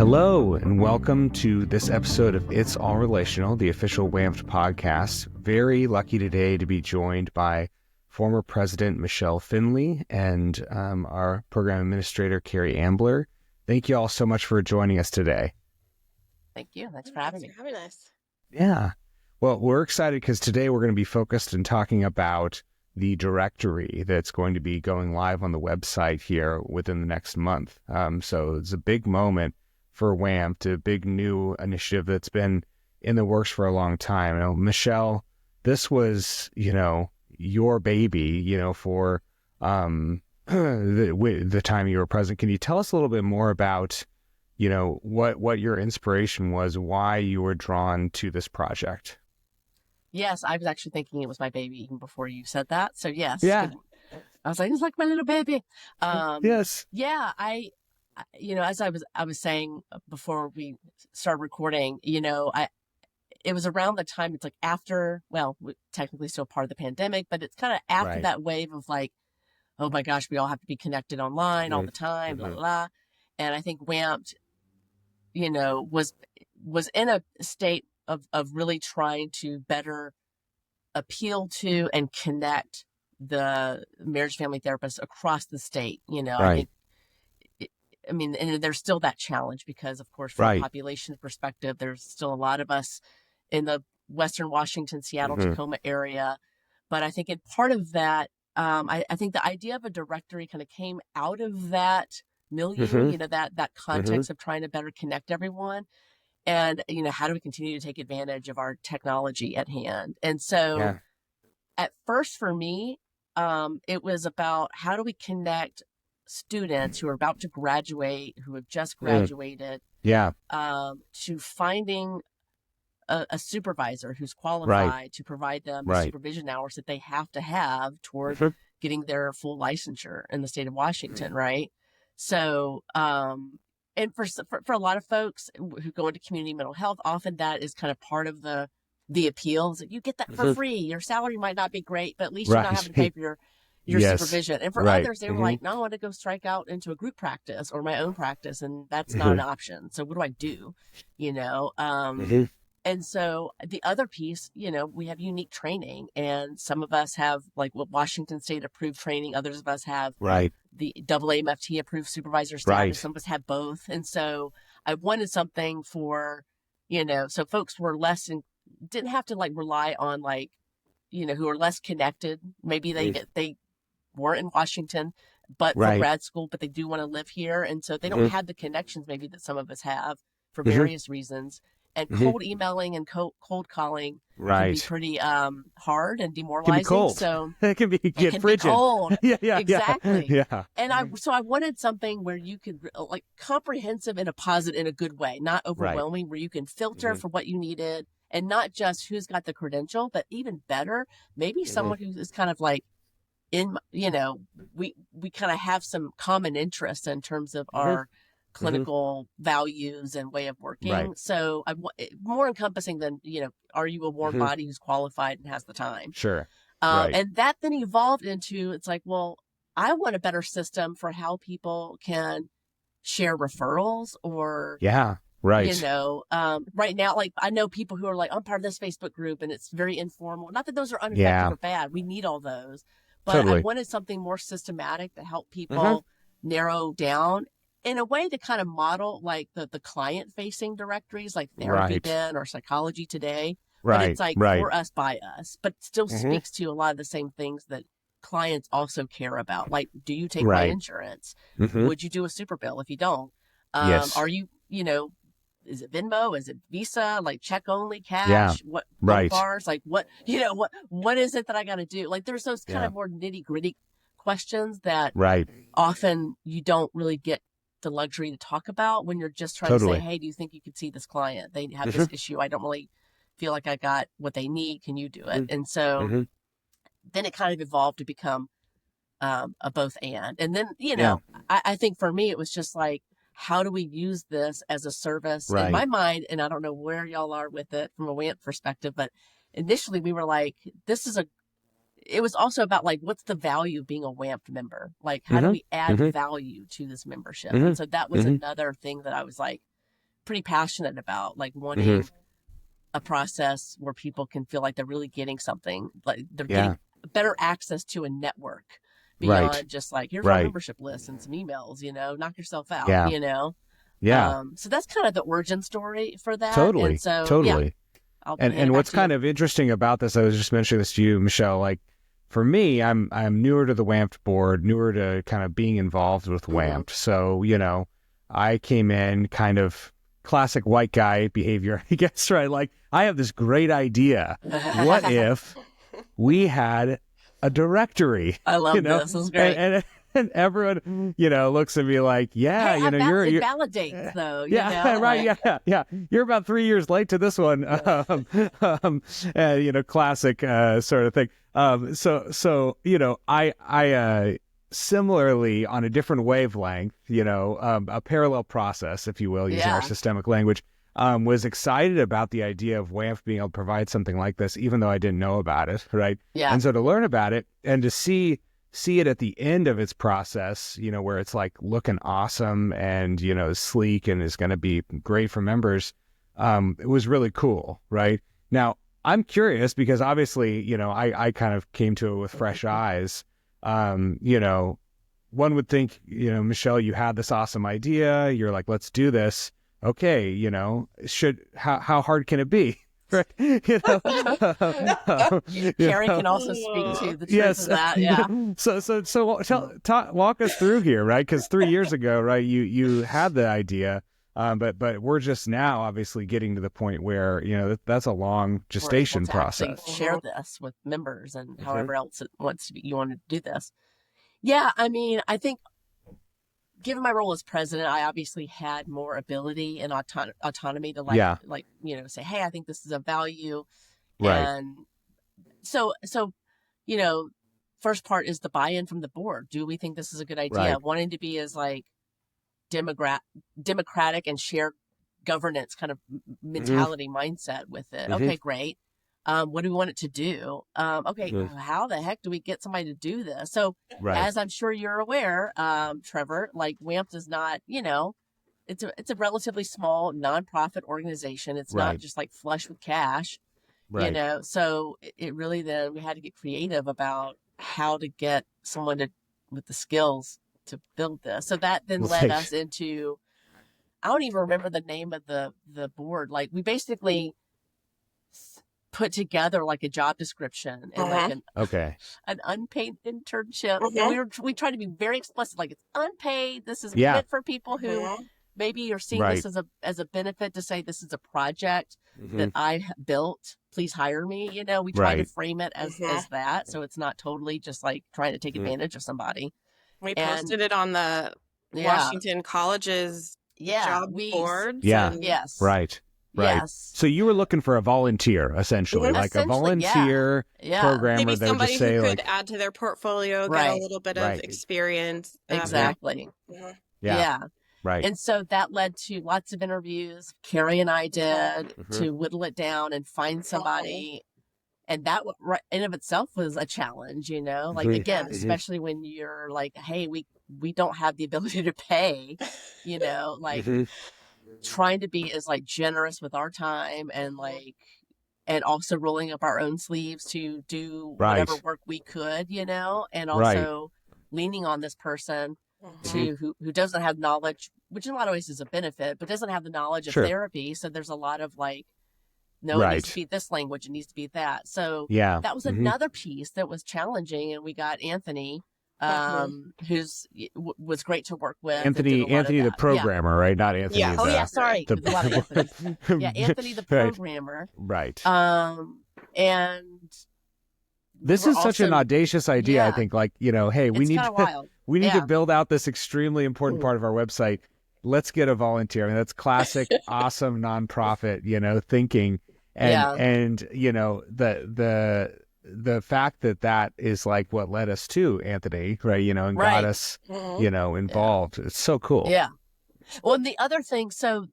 Hello, and welcome to this episode of It's All Relational, the official WAMFT podcast. Very lucky today to be joined by former President Michelle Finley and our program administrator, Cary Ambler. Thank you all so much for joining us today. Thank you. Thanks for having me. Thanks for having us. Yeah. Well, we're excited because today we're going to be focused and talking about the directory that's going to be going live on the website here within the next month. So it's a big moment for WAMFT, a big new initiative that's been in the works for a long time. Michelle, this was, your baby, for the time you were president. Can you tell us a little bit more about, what your inspiration was, why you were drawn to this project? Yes, I was actually thinking it was my baby even before you said that. So yes. Yeah. I was like, it's like my little baby. Yes. Yeah. As I was saying before we started recording, it was around the time, it's like after, technically still part of the pandemic, but it's kind of after that wave of like, oh my gosh, we all have to be connected online all the time, blah, blah, blah. And I think WAMFT, was in a state of really trying to better appeal to and connect the marriage family therapists across the state. I think, and there's still that challenge because, of course, from a population perspective, there's still a lot of us in the Western Washington, Seattle, Tacoma area. But I think in part of that, I think the idea of a directory kind of came out of that milieu, that context of trying to better connect everyone. And, how do we continue to take advantage of our technology at hand? And so at first for me, it was about how do we connect students who are about to graduate, who have just graduated, to finding a supervisor who's qualified to provide them the supervision hours that they have to have toward getting their full licensure in the state of Washington, right? So, and for a lot of folks who go into community mental health, often that is kind of part of the appeal. Is that you get that for free. Your salary might not be great, but at least you're not having to pay for your supervision. And for others, they were like, no, I want to go strike out into a group practice or my own practice, and that's not an option. So what do I do? And so the other piece, we have unique training, and some of us have like what Washington State approved training. Others of us have the WAMFT approved supervisor status. Some of us have both. And so I wanted something for, so folks were didn't have to like rely on like, who are less connected. Maybe they weren't in Washington, but for grad school, but they do want to live here. And so they don't have the connections maybe that some of us have for various reasons. And cold emailing and cold calling can be pretty hard and demoralizing. Can be cold. So it can get frigid. Be cold. Exactly. Yeah. And I wanted something where you could like comprehensive in a good way, not overwhelming, where you can filter for what you needed, and not just who's got the credential, but even better, maybe someone who is kind of like we kind of have some common interests in terms of our clinical values and way of working. So I'm more encompassing than, are you a warm body who's qualified and has the time? Sure. And that then evolved into, it's like, well, I want a better system for how people can share referrals or, right now, like I know people who are like, I'm part of this Facebook group and it's very informal. Not that those are ineffective or bad. We need all those, but I wanted something more systematic to help people narrow down in a way to kind of model like the client-facing directories like Therapy Den or Psychology Today. But it's like for us, by us, but still speaks to a lot of the same things that clients also care about. Like, do you take my insurance? Would you do a super bill if you don't? Are you, is it Venmo? Is it Visa? Like check only, cash? What bars? Like what is it that I got to do? Like there's those kind of more nitty-gritty questions that often you don't really get the luxury to talk about when you're just trying to say, hey, do you think you could see this client? They have this issue. I don't really feel like I got what they need. Can you do it? And so then it kind of evolved to become a both and. And then, I think for me, it was just like, how do we use this as a service? In my mind, and I don't know where y'all are with it from a WAMFT perspective, but initially we were like, it was also about like, what's the value of being a WAMFT member? Like, how do we add value to this membership? And so that was another thing that I was like, pretty passionate about, like wanting a process where people can feel like they're really getting something, like they're getting better access to a network beyond just like, here's our membership list and some emails, knock yourself out, so that's kind of the origin story for that. Totally. And so, totally. And what's kind of interesting about this, I was just mentioning this to you, Michelle, like for me, I'm newer to the WAMFT board, newer to kind of being involved with WAMFT. So, I came in kind of classic white guy behavior, I guess, right? Like, I have this great idea. What if we had a directory? I love this. This is great. And everyone, looks at me like, yeah, hey, you're it validates though. Right. Yeah. You're about 3 years late to this one. Classic sort of thing. I similarly on a different wavelength, a parallel process, if you will, using our systemic language, was excited about the idea of WAMFT being able to provide something like this, even though I didn't know about it. Right. Yeah. And so to learn about it and to see it at the end of its process, where it's like looking awesome and, sleek and is going to be great for members. It was really cool. Right. Now, I'm curious because obviously, I kind of came to it with fresh eyes. One would think, Michelle, you had this awesome idea. You're like, let's do this. Okay. How hard can it be? Right. Cary can also speak to the truth of that. Yeah. So walk us through here, right? Because 3 years ago, right, you had the idea, but we're just now obviously getting to the point where that's a long gestation process. Share this with members and however else it wants to be. You want to do this. Yeah, I mean, I think, given my role as president, I obviously had more ability and autonomy to say, hey, I think this is a value. Right. And so, first part is the buy-in from the board. Do we think this is a good idea? Right. Wanting to be as like democratic and shared governance kind of mentality mindset with it. Okay, great. What do we want it to do? How the heck do we get somebody to do this? So as I'm sure you're aware, Trevor, like WAMFT is not, it's a relatively small nonprofit organization. It's not just like flush with cash, so it really, then we had to get creative about how to get someone with the skills to build this. So that then led us into, I don't even remember the name of the board. Like we basically put together like a job description and like an unpaid internship. And we try to be very explicit, like it's unpaid. This is meant for people who maybe are seeing this as a benefit, to say this is a project that I built. Please hire me. We try to frame it as that, so it's not totally just like trying to take advantage of somebody. We posted it on the Washington College's job boards. Yeah. Yes. Right. Yes. So you were looking for a volunteer, essentially, like a volunteer programmer. Maybe somebody just say, who could add to their portfolio, get a little bit of experience. Exactly. Yeah. Right. And so that led to lots of interviews Cary and I did to whittle it down and find somebody. And that in of itself was a challenge, like, again, especially when you're like, hey, we don't have the ability to pay, like trying to be as like generous with our time and like, and also rolling up our own sleeves to do whatever work we could, and also leaning on this person who doesn't have knowledge, which in a lot of ways is a benefit, but doesn't have the knowledge of therapy. So there's a lot of like, no, it needs to be this language, it needs to be that. So that was another piece that was challenging. And we got Anthony, was great to work with. Anthony the programmer, right? Not Anthony. Yeah. Sorry. A lot of Anthony. Anthony the programmer. Right. And this is such an audacious idea. I think, like, hey, we need to build out this extremely important part of our website. Let's get a volunteer. I mean, that's classic, awesome nonprofit, thinking. And the fact that is like what led us to Anthony, right? And got us, involved. It's so cool. Yeah. Well, and the other thing, so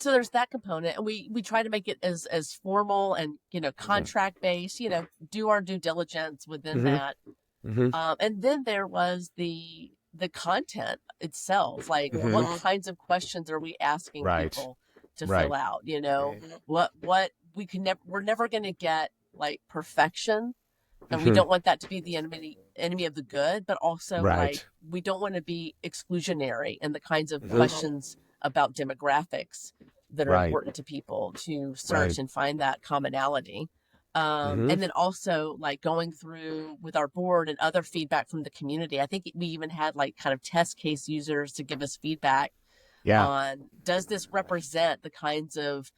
there's that component, and we try to make it as formal and, contract based, do our due diligence within that. And then there was the content itself, like what kinds of questions are we asking people? to fill out, what we can never, we're never going to get like perfection. And we don't want that to be the enemy of the good, but also like we don't want to be exclusionary in the kinds of questions about demographics that are important to people to search and find that commonality. And then also like going through with our board and other feedback from the community. I think we even had like kind of test case users to give us feedback on, does this represent the kinds of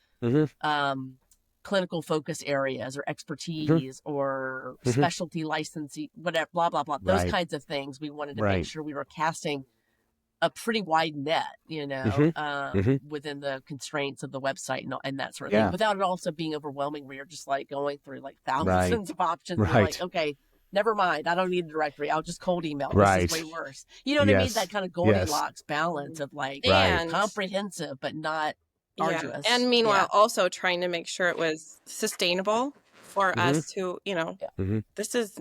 clinical focus areas or expertise or specialty licensing, whatever, blah, blah, blah, those kinds of things. We wanted to make sure we were casting a pretty wide net, within the constraints of the website and that sort of thing, without it also being overwhelming where you're just like going through like thousands of options. And you're like, okay, never mind. I don't need a directory. I'll just cold email. This is way worse. You know what I mean? That kind of Goldilocks balance of like comprehensive, but not arduous. And meanwhile, also trying to make sure it was sustainable for us to, this is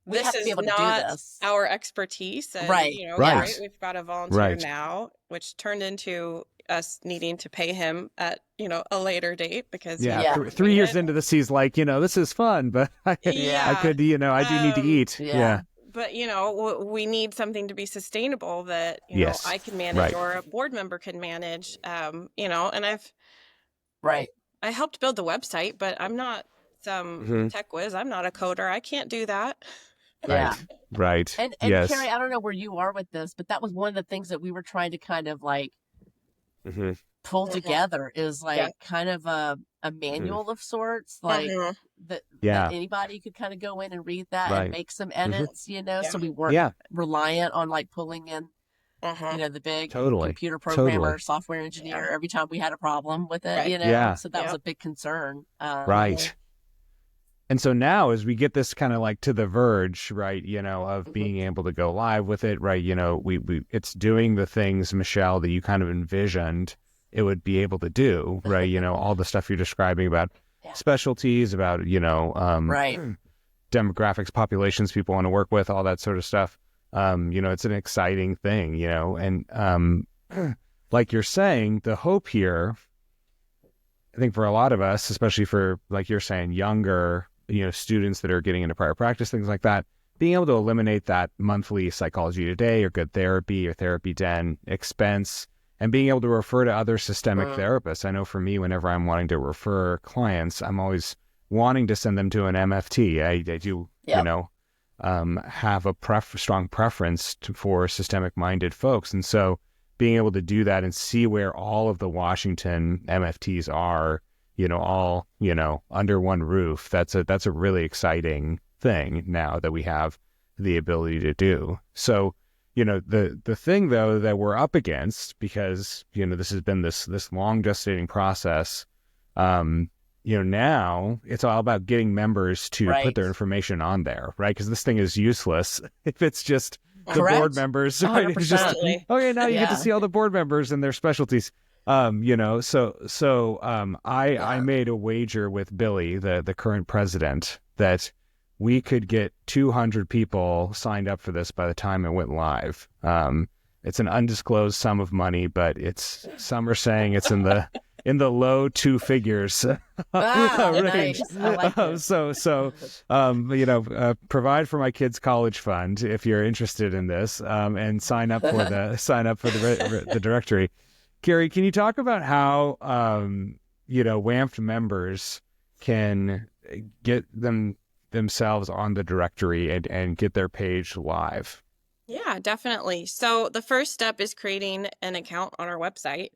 we have to be able not to do this. Our expertise. And, we've got a volunteer now, which turned into us needing to pay him at, a later date because 3 years into this, he's like, this is fun, but I could, I do need to eat. But, we need something to be sustainable that, I can manage or a board member can manage, and I helped build the website, but I'm not some tech whiz. I'm not a coder. I can't do that. Right. And Cary, I don't know where you are with this, but that was one of the things that we were trying to kind of like pull together is like kind of a manual of sorts, like that anybody could kind of go in and read that and make some edits, so we weren't reliant on like pulling in, the big computer programmer, software engineer every time we had a problem with it, so that was a big concern. And so now as we get this kind of like to the verge, of being able to go live with it, we it's doing the things, Michelle, that you kind of envisioned it would be able to do, all the stuff you're describing about specialties, about, demographics, populations people want to work with, all that sort of stuff. It's an exciting thing, and like you're saying, the hope here, I think for a lot of us, especially for, like you're saying, younger, students that are getting into private practice, things like that, being able to eliminate that monthly Psychology Today or Good Therapy or Therapy Den expense and being able to refer to other systemic therapists. I know for me, whenever I'm wanting to refer clients, I'm always wanting to send them to an MFT. I do, have a strong preference for systemic-minded folks. And so being able to do that and see where all of the Washington MFTs are, all, under one roof, that's a really exciting thing now that we have the ability to do. So, the thing though that we're up against, because, this has been this long gestating process, now it's all about getting members to put their information on there, right? Because this thing is useless if it's just the board members, right? It's just, now you get to see all the board members and their specialties. I made a wager with Billy, the current president, that we could get 200 people signed up for this by the time it went live. It's an undisclosed sum of money, but some are saying it's in the low two figures range. Nice. I like it. Provide for my kids' college fund if you're interested in this, and sign up for the directory. Cary, can you talk about how WAMFT members can get themselves on the directory and get their page live? Yeah, definitely. So the first step is creating an account on our website.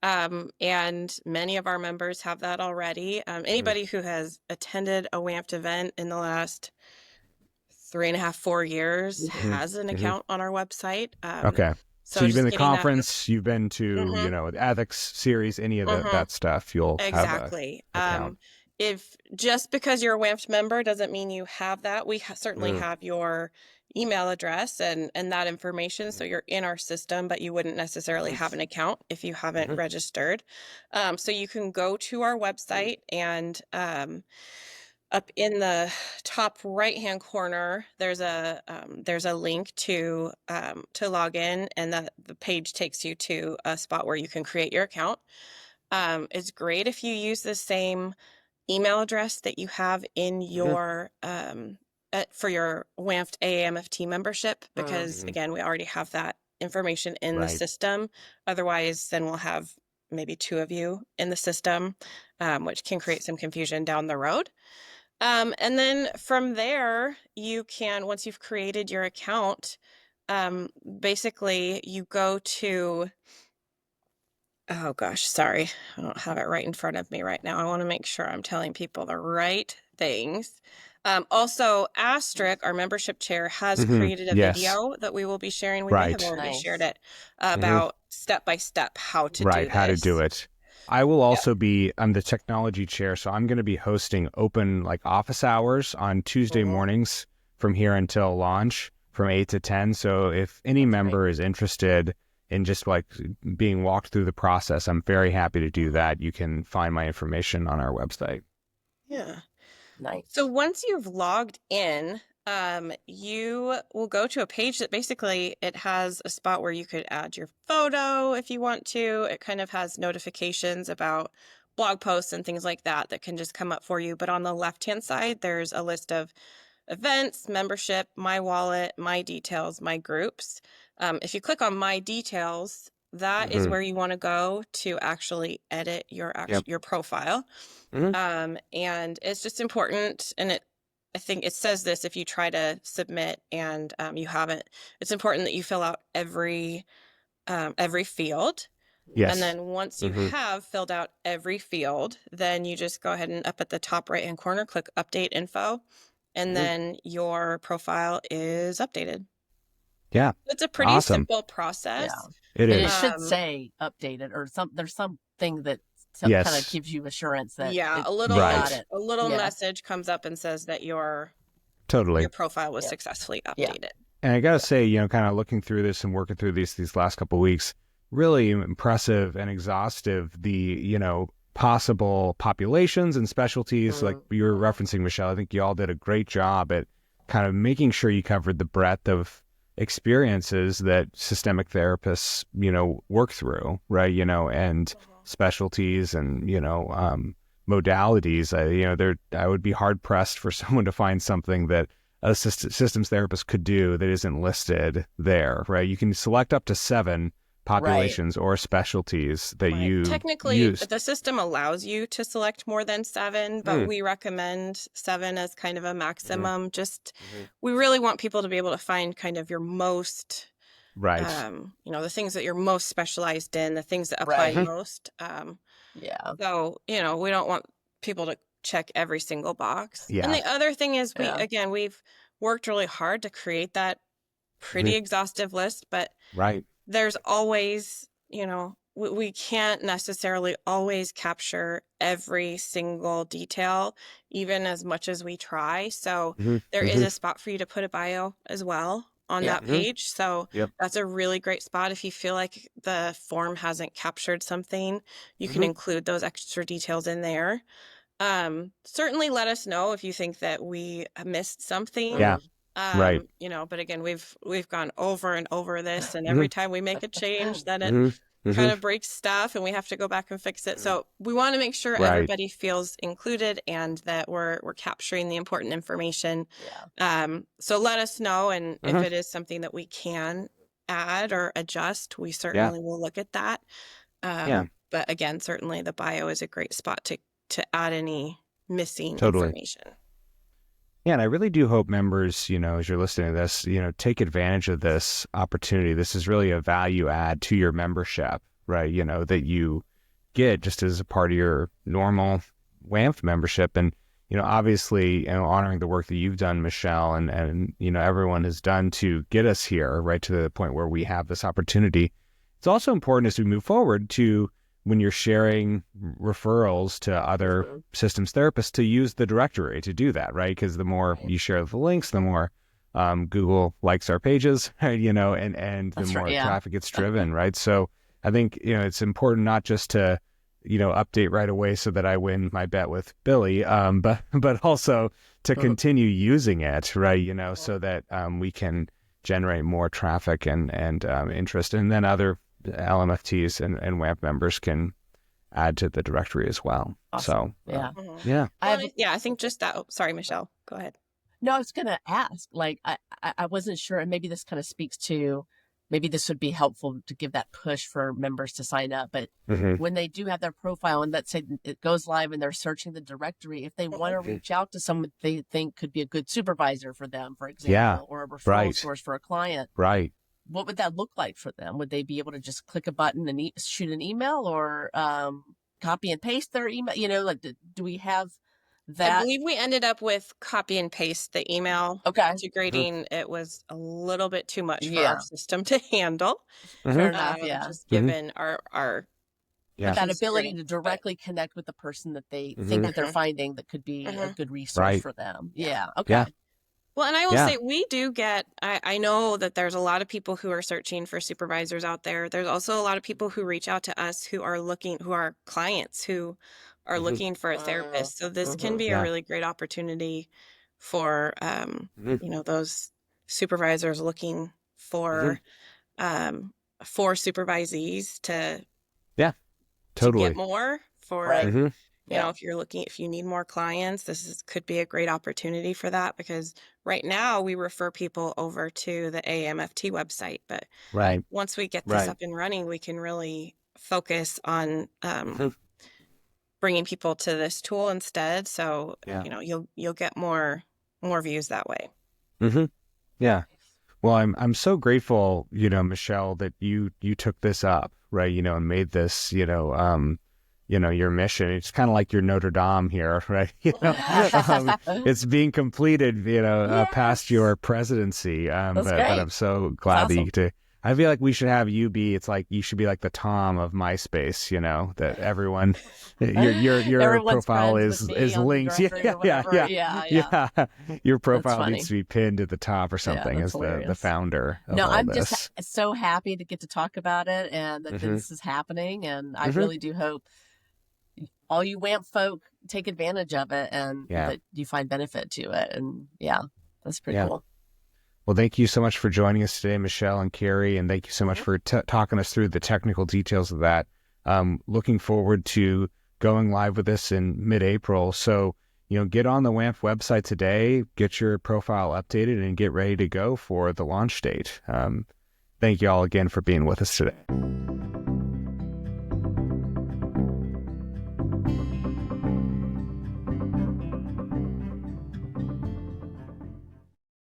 And many of our members have that already. Anybody who has attended a WAMFT event in the last 3.5, 4 years has an account on our website. Okay. So you've been to the conference, you've been to, the ethics series, any of that stuff, you'll have an account. If just because you're a WAMFT member doesn't mean you have that, we certainly have your email address and that information. So you're in our system, but you wouldn't necessarily have an account if you haven't registered. So you can go to our website and up in the top right-hand corner, there's a link to log in, and the page takes you to a spot where you can create your account. It's great if you use the same email address that you have in your for your WAMFT AAMFT membership, because again, we already have that information in the system. Otherwise, then we'll have maybe 2 of you in the system, which can create some confusion down the road. And then from there, you can, once you've created your account, basically you go to, oh gosh, sorry, I don't have it right in front of me right now. I want to make sure I'm telling people the right things. Also, Asterisk, our membership chair, has created a video that we will be sharing. We may have already shared it about step by step how to do this. How to do it. I will also I'm the technology chair, so I'm going to be hosting open office hours on Tuesday mornings from here until launch from 8 to 10. So if any member is interested in just being walked through the process, I'm very happy to do that. You can find my information on our website. Yeah. Nice. So once you've logged in, you will go to a page that basically it has a spot where you could add your photo if you want to. It kind of has notifications about blog posts and things like that can just come up for you. But on the left-hand side, there's a list of events, membership, my wallet, my details, my groups. If you click on my details, that is where you want to go to actually edit your profile. And it's just important, and I think it says this if you try to submit and you haven't, it's important that you fill out every field. Yes. And then once you have filled out every field, then you just go ahead and up at the top right-hand corner, click Update Info, and then your profile is updated. Yeah. It's a pretty simple process. Yeah. It is. It should say updated or there's something that kind of gives you assurance that a little message comes up and says that your profile was successfully updated. And I got to say, kind of looking through this and working through these last couple of weeks, really impressive and exhaustive, the, possible populations and specialties like you were referencing, Michelle. I think you all did a great job at kind of making sure you covered the breadth of experiences that systemic therapists, work through, right? And specialties and, modalities. I would be hard pressed for someone to find something that a systems therapist could do that isn't listed there, right? You can select up to 7 populations or specialties that you technically use. The system allows you to select more than 7, but we recommend 7 as kind of a maximum. We really want people to be able to find kind of your most the things that you're most specialized in, the things that apply most. So we don't want people to check every single box. And the other thing is we've worked really hard to create that pretty exhaustive list, but there's always, we can't necessarily always capture every single detail, even as much as we try. So there is a spot for you to put a bio as well on that page. So that's a really great spot. If you feel like the form hasn't captured something, you can include those extra details in there. Certainly let us know if you think that we missed something. But again, we've gone over and over this, and every time we make a change, then it kind of breaks stuff and we have to go back and fix it. So we want to make sure everybody feels included and that we're capturing the important information. So let us know, and if it is something that we can add or adjust, we certainly will look at that. But again, certainly the bio is a great spot to add any missing information. Yeah, and I really do hope members, as you're listening to this, take advantage of this opportunity. This is really a value add to your membership, right? That you get just as a part of your normal WAMFT membership. And, obviously, honoring the work that you've done, Michelle, and everyone has done to get us here, right, to the point where we have this opportunity. It's also important as we move forward to, when you're sharing referrals to other systems therapists, to use the directory to do that, right? Because the more you share the links, the more Google likes our pages, and the more traffic gets driven, right? So I think, it's important not just to, update right away so that I win my bet with Billy, but also to continue using it, right? So that we can generate more traffic and interest, and then other LMFTs and WAMP members can add to the directory as well. Awesome. So yeah. Yeah. I think just that. Oh, sorry, Michelle, go ahead. No, I was going to ask, like, I wasn't sure, and maybe this kind of speaks to, maybe this would be helpful to give that push for members to sign up. But when they do have their profile and let's say it goes live and they're searching the directory, if they want to reach out to someone they think could be a good supervisor for them, for example, or a referral source for a client, what would that look like for them? Would they be able to just click a button and shoot an email, or copy and paste their email? You know, like, do we have that? I believe we ended up with copy and paste the email. Integrating it was a little bit too much for our system to handle. Fair enough, just given our that ability to directly connect with the person that they think that they're finding that could be a good resource for them. Yeah. Okay. Yeah. Well, and I will say we do get, I know that there's a lot of people who are searching for supervisors out there. There's also a lot of people who reach out to us who are clients who are looking for a therapist. So this can be a really great opportunity for, those supervisors looking for supervisees to get more for, if you need more clients, could be a great opportunity for that, because right now we refer people over to the AMFT website, but once we get this up and running, we can really focus on bringing people to this tool instead. So you'll get more views that way. Yeah. Well, I'm so grateful, Michelle, that you took this up, and made this, your mission. It's kind of like your Notre Dame here, right? It's being completed, past your presidency. But I'm so glad that I feel like we should have you be, it's like, you should be like the Tom of MySpace, that everyone, your profile is linked. Yeah. Your profile needs to be pinned at the top or something as the founder of all this. Just so happy to get to talk about it and that this is happening. And I really do hope all you WAMP folk take advantage of it and that you find benefit to it. And that's pretty cool. Well, thank you so much for joining us today, Michelle and Cary, and thank you so much for talking us through the technical details of that. Looking forward to going live with this in mid-April. So, get on the WAMF website today, get your profile updated, and get ready to go for the launch date. Thank you all again for being with us today.